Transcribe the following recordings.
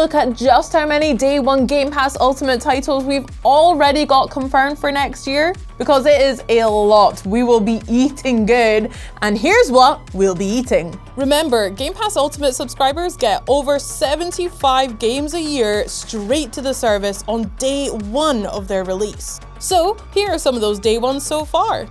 look at just how many Day 1 Game Pass Ultimate titles we've already got confirmed for next year? Because it is a lot. We will be eating good, and here's what we'll be eating. Remember, Game Pass Ultimate subscribers get over 75 games a year straight to the service on day 1 of their release. So here are some of those day 1s so far.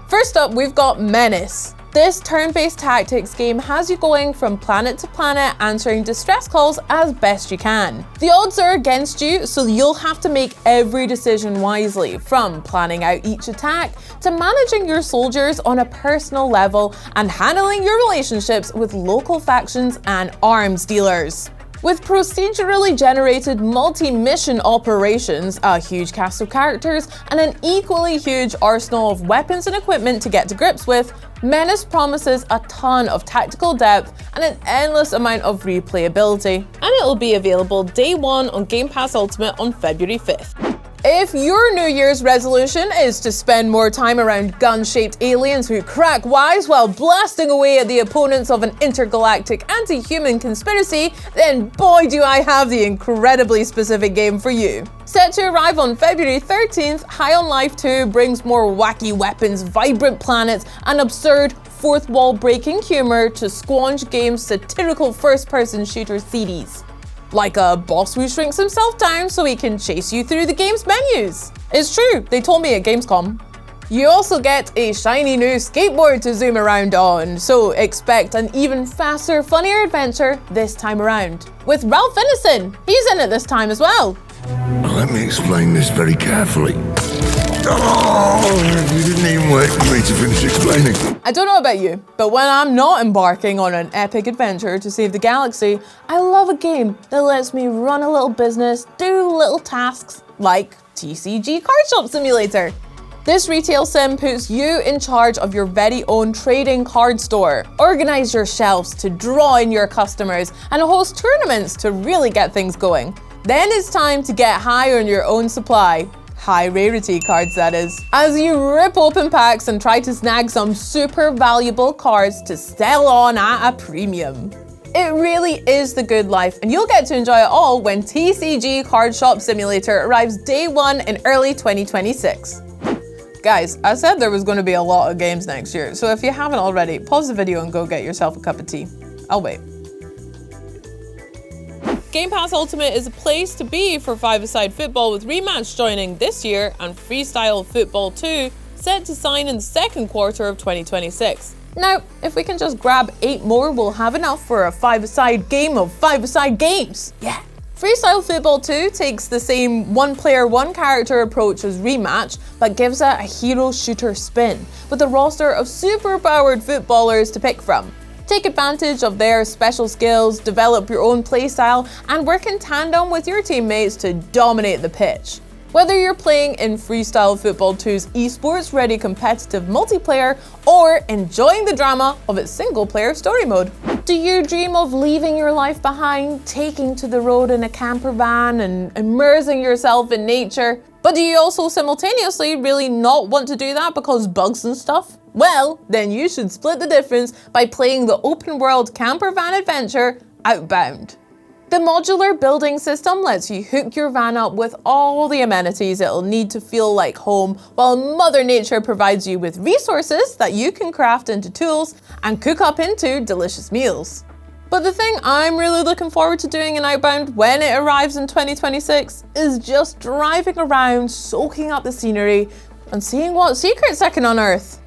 First up, we've got Menace. This turn-based tactics game has you going from planet to planet answering distress calls as best you can. The odds are against you, so you'll have to make every decision wisely, from planning out each attack to managing your soldiers on a personal level and handling your relationships with local factions and arms dealers. With procedurally generated multi-mission operations, a huge cast of characters, and an equally huge arsenal of weapons and equipment to get to grips with, Menace promises a ton of tactical depth and an endless amount of replayability. And it'll be available day 1 on Game Pass Ultimate on February 5th. If your New Year's resolution is to spend more time around gun-shaped aliens who crack wise while blasting away at the opponents of an intergalactic anti-human conspiracy, then boy do I have the incredibly specific game for you. Set to arrive on February 13th, High on Life 2 brings more wacky weapons, vibrant planets, and absurd fourth wall breaking humor to Squanch Games' satirical first-person shooter series. Like a boss who shrinks himself down so he can chase you through the game's menus. It's true, they told me at Gamescom. You also get a shiny new skateboard to zoom around on, so expect an even faster, funnier adventure this time around. With Ralph Ineson, he's in it this time as well. Let me explain this very carefully. Oh, you didn't even wait for me to finish explaining. I don't know about you, but when I'm not embarking on an epic adventure to save the galaxy, I love a game that lets me run a little business, do little tasks, like TCG Card Shop Simulator. This retail sim puts you in charge of your very own trading card store. Organize your shelves to draw in your customers and host tournaments to really get things going. Then it's time to get high on your own supply. High rarity cards, that is. As you rip open packs and try to snag some super valuable cards to sell on at a premium. It really is the good life, and you'll get to enjoy it all when TCG Card Shop Simulator arrives day 1 in early 2026. Guys, I said there was going to be a lot of games next year, so if you haven't already, pause the video and go get yourself a cup of tea. I'll wait. Game Pass Ultimate is a place to be for five-a-side football with Rematch joining this year and Freestyle Football 2 set to sign in the second quarter of 2026. Now, if we can just grab 8 more, we'll have enough for a five-a-side game of five-a-side games. Yeah. Freestyle Football 2 takes the same one-player, one-character approach as Rematch, but gives it a hero shooter spin, with a roster of super-powered footballers to pick from. Take advantage of their special skills, develop your own playstyle, and work in tandem with your teammates to dominate the pitch. Whether you're playing in Freestyle Football 2's esports-ready competitive multiplayer or enjoying the drama of its single-player story mode. Do you dream of leaving your life behind, taking to the road in a camper van and immersing yourself in nature? But do you also simultaneously really not want to do that because bugs and stuff? Well, then you should split the difference by playing the open world camper van adventure, Outbound. The modular building system lets you hook your van up with all the amenities it'll need to feel like home, while Mother Nature provides you with resources that you can craft into tools and cook up into delicious meals. But the thing I'm really looking forward to doing in Outbound when it arrives in 2026 is just driving around, soaking up the scenery, and seeing what secrets I can unearth.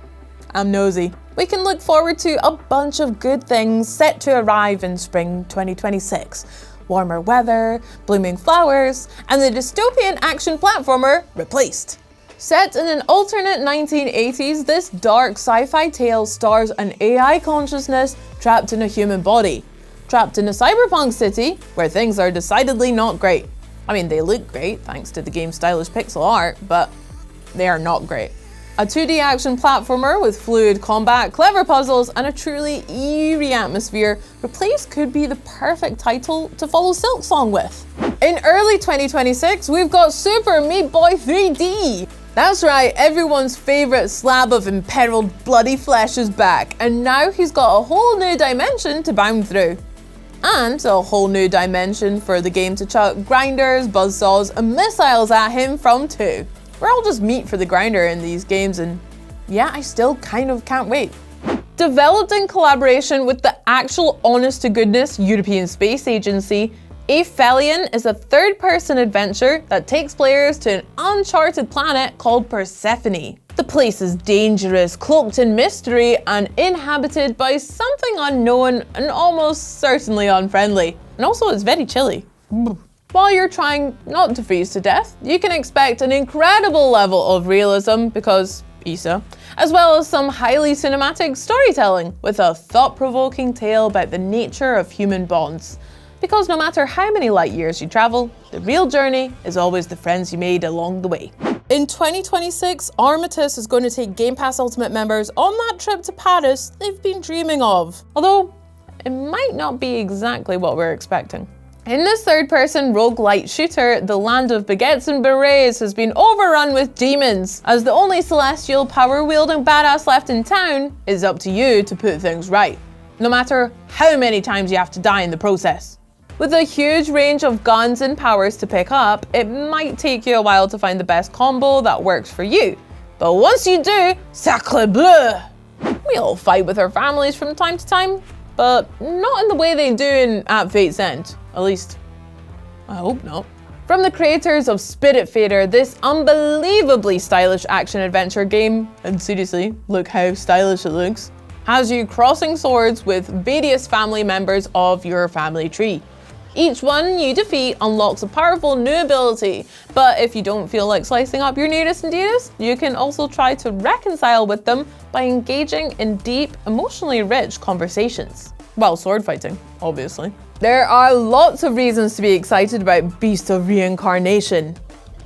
I'm nosy. We can look forward to a bunch of good things set to arrive in spring 2026. Warmer weather, blooming flowers, and the dystopian action platformer Replaced. Set in an alternate 1980s, this dark sci-fi tale stars an AI consciousness trapped in a human body. Trapped in a cyberpunk city where things are decidedly not great. I mean, they look great thanks to the game's stylish pixel art, but they are not great. A 2D action platformer with fluid combat, clever puzzles, and a truly eerie atmosphere, Replaced could be the perfect title to follow Silksong with. In early 2026, we've got Super Meat Boy 3D! That's right, everyone's favourite slab of imperiled bloody flesh is back, and now he's got a whole new dimension to bound through. and a whole new dimension for the game to chuck grinders, buzzsaws, and missiles at him from too. We're all just meat for the grinder in these games, and yeah, I still kind of can't wait. Developed in collaboration with the actual honest-to-goodness European Space Agency, Aphelion is a third-person adventure that takes players to an uncharted planet called Persephone. The place is dangerous, cloaked in mystery, and inhabited by something unknown and almost certainly unfriendly. And also it's very chilly. While you're trying not to freeze to death, you can expect an incredible level of realism because ESA, as well as some highly cinematic storytelling with a thought-provoking tale about the nature of human bonds. Because no matter how many light years you travel, the real journey is always the friends you made along the way. In 2026, Armistice is going to take Game Pass Ultimate members on that trip to Paris they've been dreaming of. Although, it might not be exactly what we're expecting. In this third-person roguelite shooter, the land of baguettes and berets has been overrun with demons. As the only celestial power-wielding badass left in town, it's up to you to put things right, no matter how many times you have to die in the process. With a huge range of guns and powers to pick up, it might take you a while to find the best combo that works for you. But once you do, sacre bleu! We all fight with our families from time to time, but not in the way they do in At Fate's End. At least, I hope not. From the creators of Spiritfarer, this unbelievably stylish action-adventure game, and seriously, look how stylish it looks, has you crossing swords with various family members of your family tree. Each one you defeat unlocks a powerful new ability, but if you don't feel like slicing up your nearest and dearest, you can also try to reconcile with them by engaging in deep, emotionally rich conversations. While sword fighting, obviously. There are lots of reasons to be excited about Beast of Reincarnation.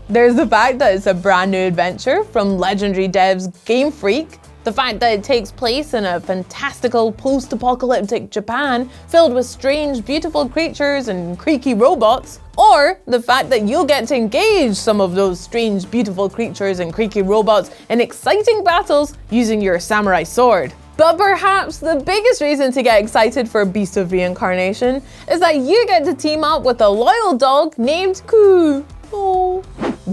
There's the fact that it's a brand new adventure from legendary devs Game Freak, the fact that it takes place in a fantastical post-apocalyptic Japan filled with strange, beautiful creatures and creaky robots, or the fact that you'll get to engage some of those strange, beautiful creatures and creaky robots in exciting battles using your samurai sword. But perhaps the biggest reason to get excited for Beast of Reincarnation is that you get to team up with a loyal dog named Ku. Oh.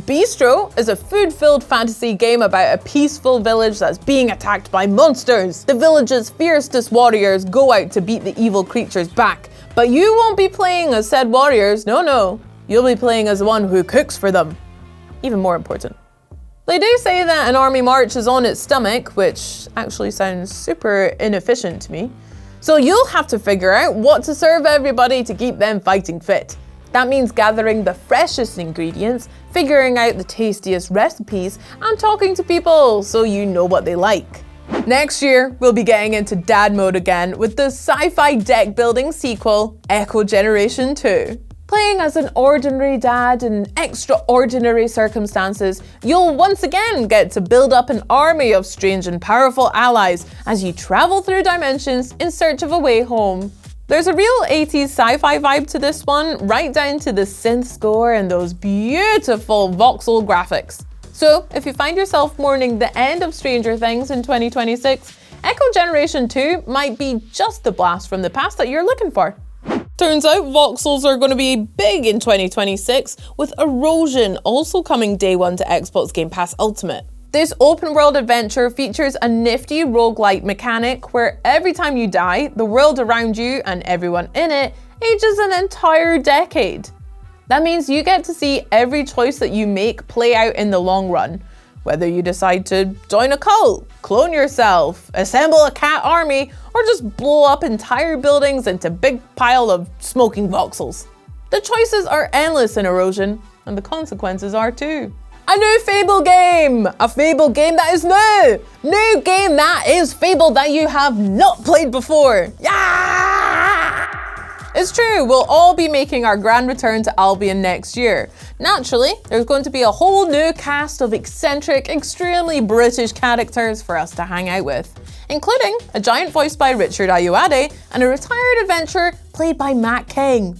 Bistro is a food-filled fantasy game about a peaceful village that's being attacked by monsters. The village's fiercest warriors go out to beat the evil creatures back, but you won't be playing as said warriors, no. You'll be playing as the one who cooks for them. Even more important. They do say that an army march is on its stomach, which actually sounds super inefficient to me. So you'll have to figure out what to serve everybody to keep them fighting fit. That means gathering the freshest ingredients, figuring out the tastiest recipes, and talking to people so you know what they like. Next year, we'll be getting into dad mode again with the sci-fi deck building sequel, Echo Generation 2. Playing as an ordinary dad in extraordinary circumstances, you'll once again get to build up an army of strange and powerful allies as you travel through dimensions in search of a way home. There's a real 80s sci-fi vibe to this one, right down to the synth score and those beautiful voxel graphics. So, if you find yourself mourning the end of Stranger Things in 2026, Echo Generation 2 might be just the blast from the past that you're looking for. Turns out voxels are going to be big in 2026, with Erosion also coming day one to Xbox Game Pass Ultimate. This open world adventure features a nifty roguelite mechanic where every time you die, the world around you and everyone in it ages an entire decade. That means you get to see every choice that you make play out in the long run. Whether you decide to join a cult, clone yourself, assemble a cat army, or just blow up entire buildings into a big pile of smoking voxels. The choices are endless in Erosion, and the consequences are too. A new Fable game! A Fable game that is new! New game that is Fable that you have not played before! Yeah! It's true, we'll all be making our grand return to Albion next year. Naturally, there's going to be a whole new cast of eccentric, extremely British characters for us to hang out with, including a giant voiced by Richard Ayoade and a retired adventurer played by Matt King.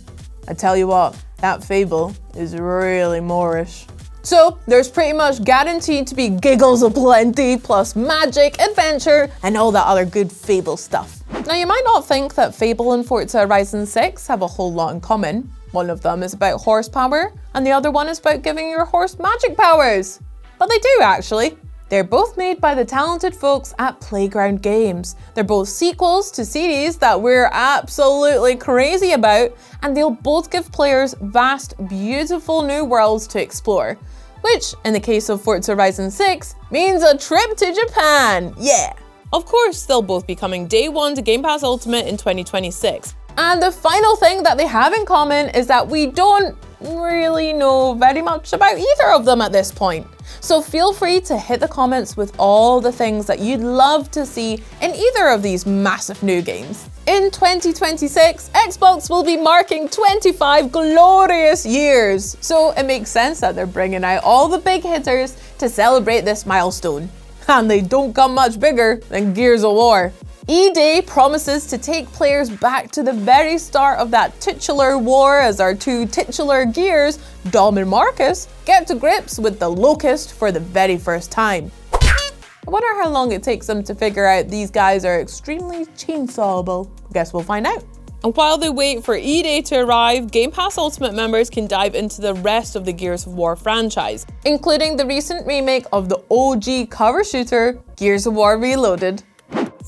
I tell you what, that Fable is really Moorish. So, there's pretty much guaranteed to be giggles aplenty, plus magic, adventure, and all that other good Fable stuff. Now, you might not think that Fable and Forza Horizon 6 have a whole lot in common. One of them is about horsepower, and the other one is about giving your horse magic powers. But they do, actually. They're both made by the talented folks at Playground Games. They're both sequels to series that we're absolutely crazy about, and they'll both give players vast, beautiful new worlds to explore. Which, in the case of Forza Horizon 6, means a trip to Japan! Yeah! Of course, they'll both be coming day one to Game Pass Ultimate in 2026. And the final thing that they have in common is that we don't really know very much about either of them at this point. So feel free to hit the comments with all the things that you'd love to see in either of these massive new games. In 2026, Xbox will be marking 25 glorious years. So it makes sense that they're bringing out all the big hitters to celebrate this milestone. And they don't come much bigger than Gears of War. E-Day promises to take players back to the very start of that titular war as our two titular Gears, Dom and Marcus, get to grips with the Locust for the very first time. I wonder how long it takes them to figure out these guys are extremely chainsawable. Guess we'll find out. And while they wait for E-Day to arrive, Game Pass Ultimate members can dive into the rest of the Gears of War franchise, including the recent remake of the OG cover shooter, Gears of War Reloaded.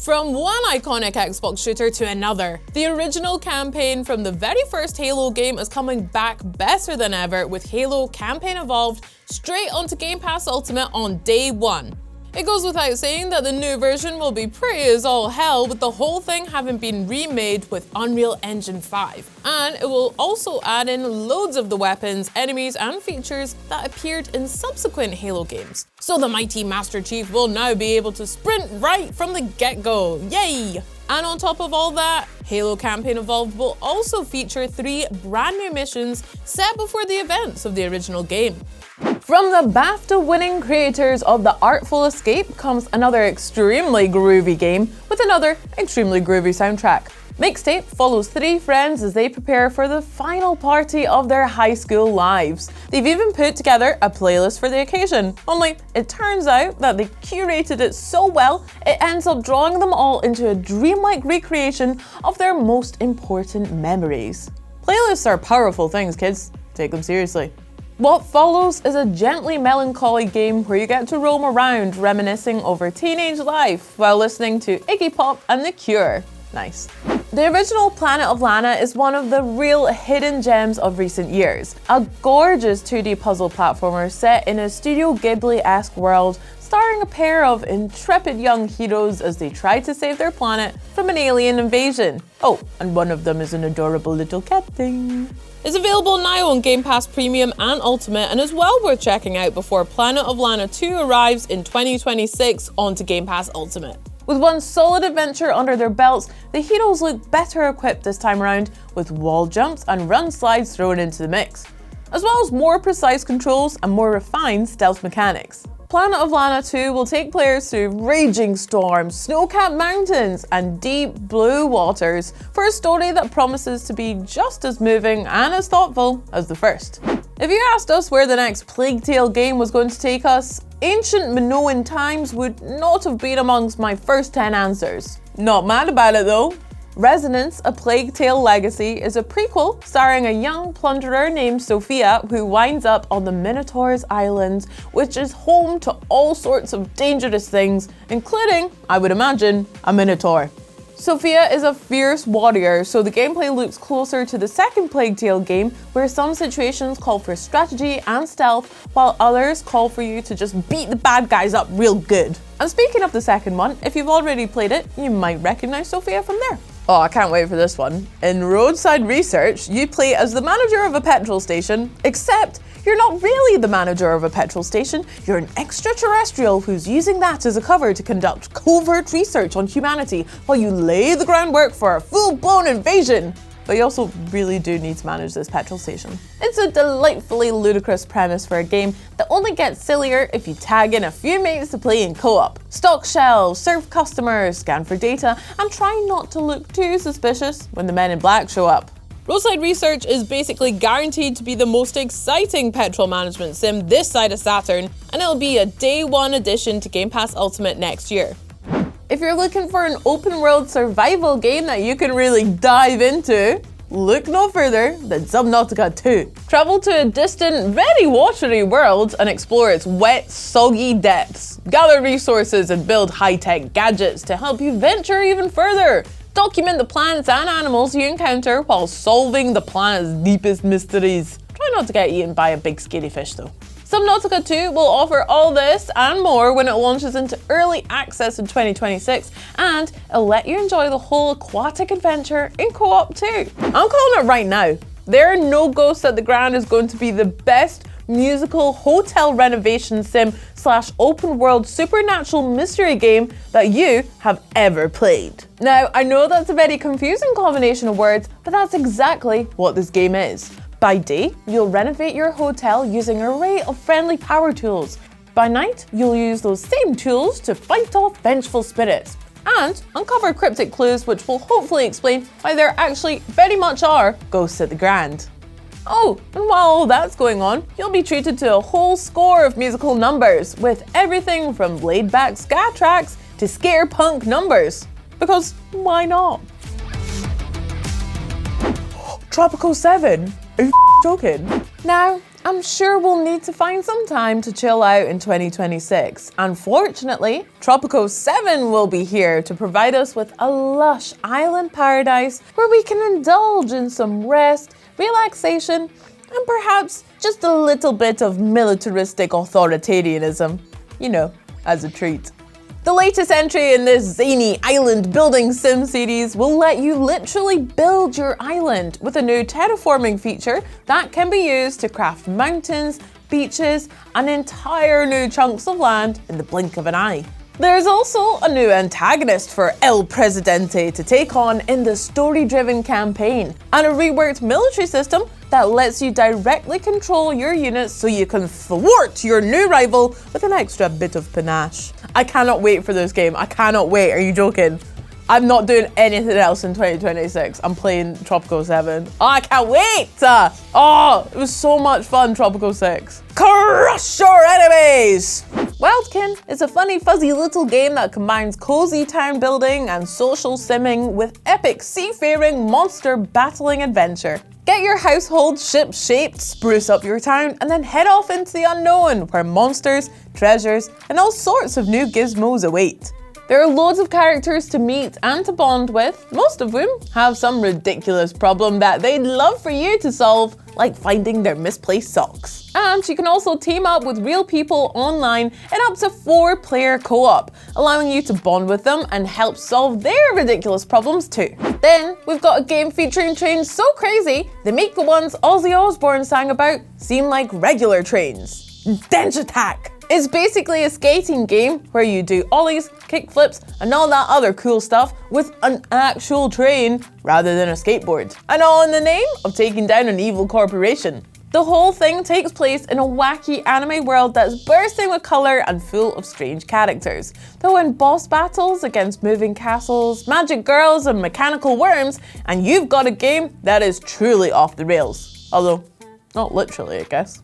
From one iconic Xbox shooter to another, the original campaign from the very first Halo game is coming back better than ever with Halo Campaign Evolved straight onto Game Pass Ultimate on day one. It goes without saying that the new version will be pretty as all hell, with the whole thing having been remade with Unreal Engine 5. And it will also add in loads of the weapons, enemies, and features that appeared in subsequent Halo games. So the mighty Master Chief will now be able to sprint right from the get-go. Yay! And on top of all that, Halo Campaign Evolved will also feature 3 brand new missions set before the events of the original game. From the BAFTA-winning creators of The Artful Escape comes another extremely groovy game with another extremely groovy soundtrack. Mixtape follows 3 friends as they prepare for the final party of their high school lives. They've even put together a playlist for the occasion, only it turns out that they curated it so well it ends up drawing them all into a dreamlike recreation of their most important memories. Playlists are powerful things, kids. Take them seriously. What follows is a gently melancholy game where you get to roam around reminiscing over teenage life while listening to Iggy Pop and The Cure. Nice. The original Planet of Lana is one of the real hidden gems of recent years. A gorgeous 2D puzzle platformer set in a Studio Ghibli-esque world starring a pair of intrepid young heroes as they try to save their planet from an alien invasion. Oh, and one of them is an adorable little cat thing. It's available now on Game Pass Premium and Ultimate and is well worth checking out before Planet of Lana 2 arrives in 2026 onto Game Pass Ultimate. With one solid adventure under their belts, the heroes look better equipped this time around, with wall jumps and run slides thrown into the mix, as well as more precise controls and more refined stealth mechanics. Planet of Lana 2 will take players through raging storms, snow-capped mountains, and deep blue waters for a story that promises to be just as moving and as thoughtful as the first. If you asked us where the next Plague Tale game was going to take us, ancient Minoan times would not have been amongst my first 10 answers. Not mad about it though. Resonance, A Plague Tale Legacy is a prequel starring a young plunderer named Sophia who winds up on the Minotaur's Island, which is home to all sorts of dangerous things, including, I would imagine, a Minotaur. Sophia is a fierce warrior, so the gameplay looks closer to the second Plague Tale game, where some situations call for strategy and stealth, while others call for you to just beat the bad guys up real good. And speaking of the second one, if you've already played it, you might recognize Sophia from there. Oh, I can't wait for this one. In Roadside Research, you play as the manager of a petrol station, except you're not really the manager of a petrol station, you're an extraterrestrial who's using that as a cover to conduct covert research on humanity while you lay the groundwork for a full-blown invasion. But you also really do need to manage this petrol station. It's a delightfully ludicrous premise for a game that only gets sillier if you tag in a few mates to play in co-op. Stock shelves, serve customers, scan for data, and try not to look too suspicious when the men in black show up. Roadside Research is basically guaranteed to be the most exciting petrol management sim this side of Saturn, and it'll be a day one addition to Game Pass Ultimate next year. if you're looking for an open world survival game that you can really dive into, look no further than Subnautica 2. Travel to a distant, very watery world and explore its wet, soggy depths. Gather resources and build high-tech gadgets to help you venture even further. Document the plants and animals you encounter while solving the planet's deepest mysteries. Try not to get eaten by a big scary fish though. Subnautica 2 will offer all this and more when it launches into early access in 2026, and it'll let you enjoy the whole aquatic adventure in co-op too. I'm calling it right now. There are no ghosts that the Grand is going to be the best musical hotel renovation sim / open world supernatural mystery game that you have ever played. Now, I know that's a very confusing combination of words, but that's exactly what this game is. By day, you'll renovate your hotel using an array of friendly power tools. By night, you'll use those same tools to fight off vengeful spirits and uncover cryptic clues which will hopefully explain why there actually very much are ghosts at the Grand. Oh, and while all that's going on, you'll be treated to a whole score of musical numbers with everything from laid-back ska tracks to scare punk numbers. Because why not? Tropical 7? Are you joking? Now, I'm sure we'll need to find some time to chill out in 2026. Unfortunately, Tropico 7 will be here to provide us with a lush island paradise where we can indulge in some rest, relaxation, and perhaps just a little bit of militaristic authoritarianism. You know, as a treat. The latest entry in this zany island building sim series will let you literally build your island with a new terraforming feature that can be used to craft mountains, beaches, and entire new chunks of land in the blink of an eye. There's also a new antagonist for El Presidente to take on in the story-driven campaign, and a reworked military system that lets you directly control your units so you can thwart your new rival with an extra bit of panache. I cannot wait for this game. I cannot wait. Are you joking? I'm not doing anything else in 2026. I'm playing Tropico 7. Oh, I can't wait! It was so much fun, Tropico 6. Crush your enemies! Wildkin is a funny, fuzzy little game that combines cozy town building and social simming with epic seafaring monster battling adventure. Get your household ship shaped, spruce up your town, and then head off into the unknown where monsters, treasures, and all sorts of new gizmos await. There are loads of characters to meet and to bond with, most of whom have some ridiculous problem that they'd love for you to solve, like finding their misplaced socks. And you can also team up with real people online in up to 4-player co-op, allowing you to bond with them and help solve their ridiculous problems too. Then we've got a game featuring trains so crazy, they make the ones Ozzy Osbourne sang about seem like regular trains. Denge Attack! It's basically a skating game where you do ollies, kickflips, and all that other cool stuff with an actual train rather than a skateboard. And all in the name of taking down an evil corporation. The whole thing takes place in a wacky anime world that's bursting with colour and full of strange characters. They'll win boss battles against moving castles, magic girls, and mechanical worms, and you've got a game that is truly off the rails. Although, not literally, I guess.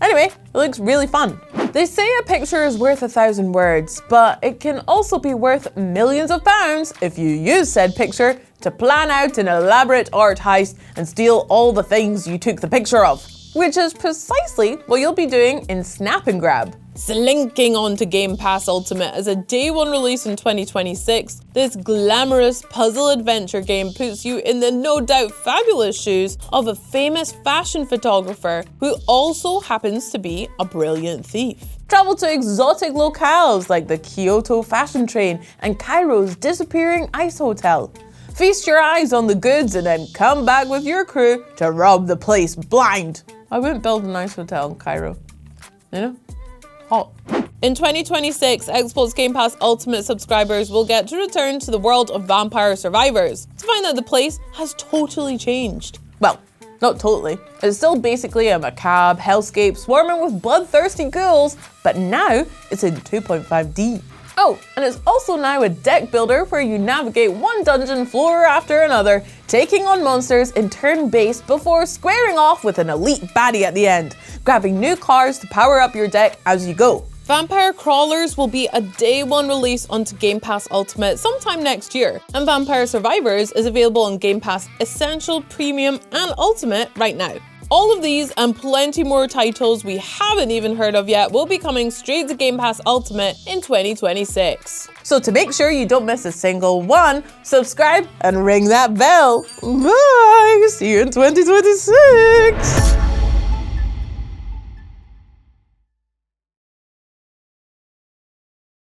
Anyway, it looks really fun. They say a picture is worth 1,000 words, but it can also be worth millions of pounds if you use said picture to plan out an elaborate art heist and steal all the things you took the picture of. Which is precisely what you'll be doing in Snap and Grab. Slinking onto Game Pass Ultimate as a day one release in 2026, this glamorous puzzle adventure game puts you in the no doubt fabulous shoes of a famous fashion photographer who also happens to be a brilliant thief. Travel to exotic locales like the Kyoto Fashion Train and Cairo's disappearing ice hotel. Feast your eyes on the goods and then come back with your crew to rob the place blind. I wouldn't build a nice hotel in Cairo. You know? Hot. In 2026, Xbox Game Pass Ultimate subscribers will get to return to the world of Vampire Survivors to find that the place has totally changed. Well, not totally. It's still basically a macabre hellscape swarming with bloodthirsty ghouls, but now it's in 2.5D. Oh, and it's also now a deck builder where you navigate one dungeon floor after another, taking on monsters in turn-based before squaring off with an elite baddie at the end, grabbing new cards to power up your deck as you go. Vampire Crawlers will be a day one release onto Game Pass Ultimate sometime next year, and Vampire Survivors is available on Game Pass Essential, Premium, and Ultimate right now. All of these and plenty more titles we haven't even heard of yet will be coming straight to Game Pass Ultimate in 2026. So to make sure you don't miss a single one, subscribe and ring that bell. Bye! See you in 2026!